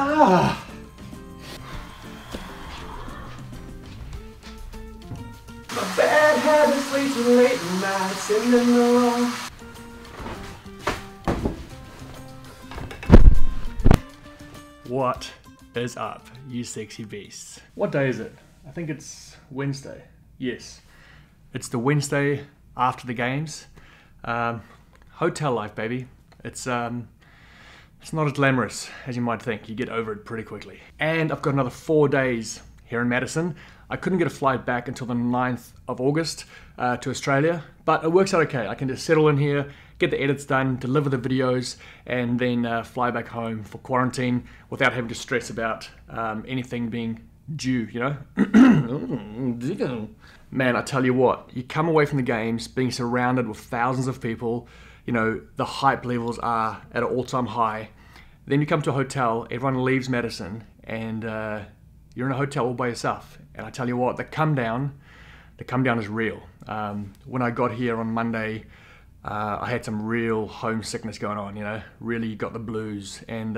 Ah. My bad habits lead to late nights sitting in the wrong. What is up, you sexy beasts? What day is it? I think it's Wednesday. Yes, it's the Wednesday after the games. Hotel life, baby. It's not as glamorous as you might think. You get over it pretty quickly. And I've got another 4 days here in Madison. I couldn't get a flight back until the 9th of August to Australia, but it works out okay. I can just settle in here, get the edits done, deliver the videos, and then fly back home for quarantine without having to stress about anything being due, you know? Man, I tell you what, you come away from the games being surrounded with thousands of people, you know, the hype levels are at an all-time high. Then you come to a hotel, everyone leaves Madison, and you're in a hotel all by yourself. And I tell you what, the come down is real. When I got here on Monday, I had some real homesickness going on, you know, really got the blues. And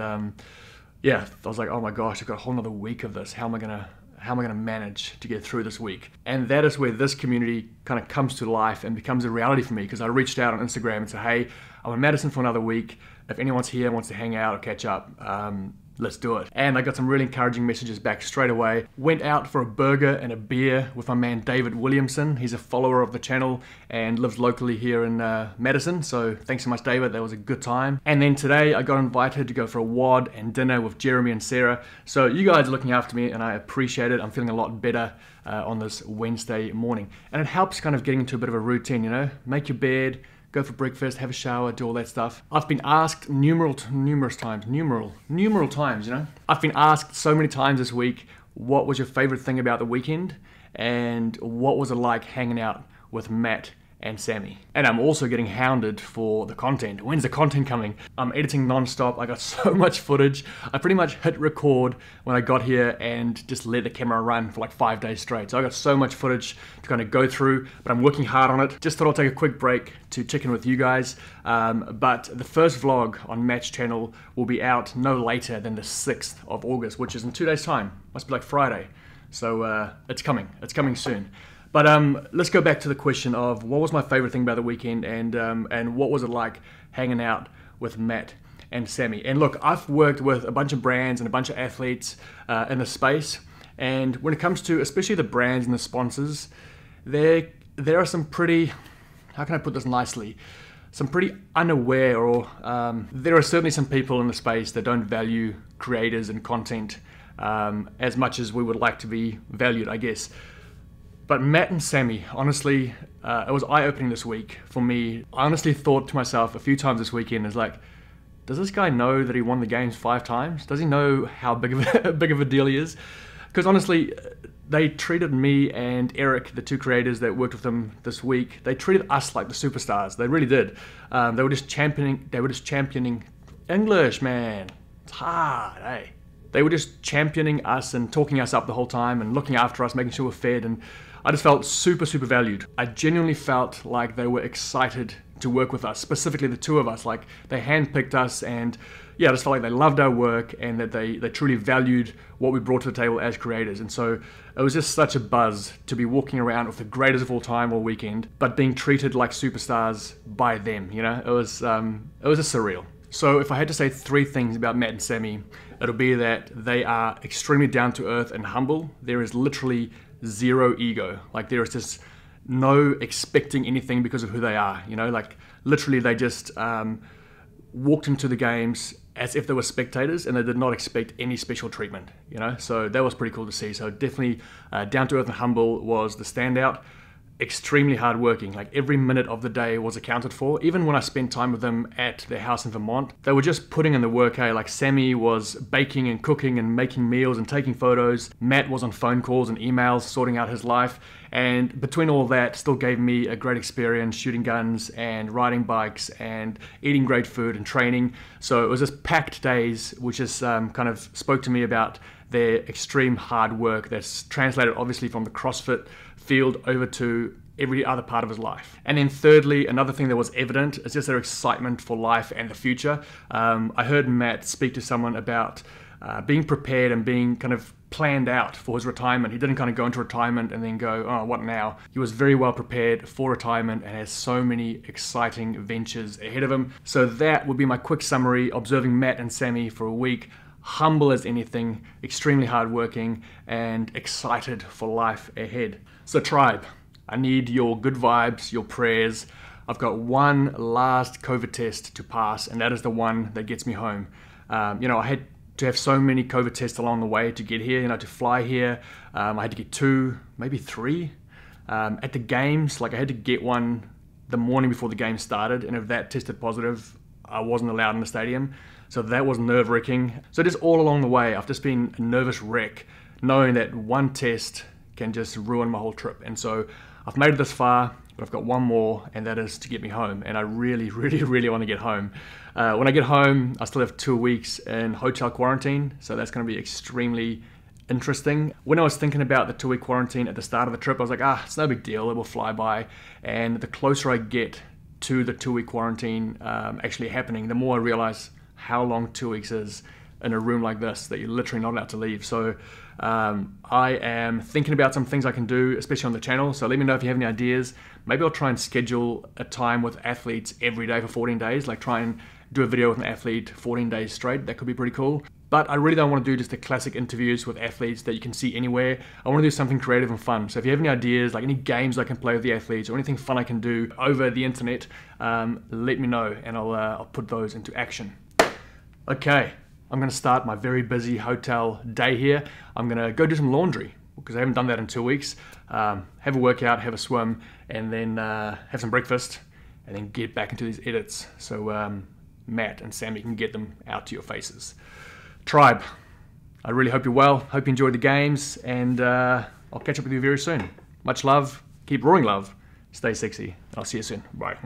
yeah, I was like, oh my gosh, I've got a whole nother week of this. How am I gonna manage to get through this week? And that is where this community kind of comes to life and becomes a reality for me, because I reached out on Instagram and said, hey, I'm in Madison for another week. If anyone's here and wants to hang out or catch up, let's do it. And I got some really encouraging messages back straight away. Went out for a burger and a beer with my man David Williamson. He's a follower of the channel and lives locally here in Madison. So thanks so much, David. That was a good time. And then today I got invited to go for a WOD and dinner with Jeremy and Sarah. So you guys are looking after me and I appreciate it. I'm feeling a lot better on this Wednesday morning. And it helps kind of getting into a bit of a routine, you know? Make your bed, go for breakfast, have a shower, do all that stuff. I've been asked numeral times, you know? I've been asked so many times this week, what was your favorite thing about the weekend? And what was it like hanging out with Mat and Sammy? And I'm also getting hounded for the content. When's the content coming? I'm editing non-stop. I got so much footage. I pretty much hit record when I got here and just let the camera run for like 5 days straight. So I got so much footage to kind of go through, but I'm working hard on it. Just thought I'll take a quick break to check in with you guys. But the first vlog on Mat's channel will be out no later than the 6th of August, which is in 2 days time. Must be like Friday. So it's coming soon. But let's go back to the question of what was my favorite thing about the weekend, and what was it like hanging out with Mat and Sammy. And look, I've worked with a bunch of brands and a bunch of athletes in the space, and when it comes to especially the brands and the sponsors, there are some pretty, how can I put this nicely, some pretty unaware, or there are certainly some people in the space that don't value creators and content as much as we would like to be valued, I guess. But Mat and Sammy, honestly, it was eye-opening this week for me. I honestly thought to myself a few times this weekend, is like, does this guy know that he won the games 5 times? Does he know how big of a deal he is? Because honestly, they treated me and Eric, the 2 creators that worked with them this week, they treated us like the superstars. They really did. They were just championing English, man. It's hard, eh? They were just championing us and talking us up the whole time and looking after us, making sure we're fed, and I just felt super valued. I genuinely felt like they were excited to work with us, specifically the 2 of us. Like, they handpicked us, and yeah, I just felt like they loved our work and that they truly valued what we brought to the table as creators. And so it was just such a buzz to be walking around with the greatest of all time all weekend, but being treated like superstars by them, you know? It was just surreal. So if I had to say 3 things about Mat and Sammy, it'll be that they are extremely down to earth and humble. There is literally 0 ego. Like, there is just no expecting anything because of who they are, you know? Like, literally they just walked into the games as if they were spectators, and they did not expect any special treatment, you know? So that was pretty cool to see. So definitely down to earth and humble was the standout. Extremely hardworking. Like, every minute of the day was accounted for. Even when I spent time with them at their house in Vermont, they were just putting in the work, hey? Like, Sammy was baking and cooking and making meals and taking photos. Mat was on phone calls and emails, sorting out his life. And between all that, still gave me a great experience shooting guns and riding bikes and eating great food and training. So it was just packed days, which just kind of spoke to me about their extreme hard work that's translated obviously from the CrossFit field over to every other part of his life. And then thirdly, another thing that was evident is just their excitement for life and the future. I heard Mat speak to someone about being prepared and being kind of planned out for his retirement. He didn't kind of go into retirement and then go, oh, what now? He was very well prepared for retirement and has so many exciting ventures ahead of him. So that would be my quick summary, observing Mat and Sammy for a week. Humble as anything, extremely hardworking, and excited for life ahead. So tribe, I need your good vibes, your prayers. I've got one last COVID test to pass, and that is the one that gets me home. You know, I had to have so many COVID tests along the way to get here, you know, to fly here. I had to get 2, maybe 3. At the games, like I had to get one the morning before the game started, and if that tested positive, I wasn't allowed in the stadium. So that was nerve-wracking. So just all along the way, I've just been a nervous wreck, knowing that one test can just ruin my whole trip. And so I've made it this far, but I've got one more, and that is to get me home. And I really, really, really want to get home. When I get home, I still have 2 weeks in hotel quarantine, so that's going to be extremely interesting. When I was thinking about the 2-week quarantine at the start of the trip, I was like, it's no big deal, it will fly by. And the closer I get to the 2-week quarantine actually happening, the more I realize how long 2 weeks is in a room like this, that you're literally not allowed to leave. So I am thinking about some things I can do, especially on the channel. So let me know if you have any ideas. Maybe I'll try and schedule a time with athletes every day for 14 days, like try and do a video with an athlete 14 days straight. That could be pretty cool. But I really don't want to do just the classic interviews with athletes that you can see anywhere. I want to do something creative and fun. So if you have any ideas, like any games I can play with the athletes or anything fun I can do over the internet, let me know and I'll put those into action. Okay, I'm going to start my very busy hotel day here. I'm going to go do some laundry because I haven't done that in 2 weeks. Have a workout, have a swim, and then have some breakfast, and then get back into these edits so Mat and Sammy can get them out to your faces. Tribe, I really hope you're well. Hope you enjoyed the games, and I'll catch up with you very soon. Much love, keep roaring love, stay sexy, and I'll see you soon. Bye.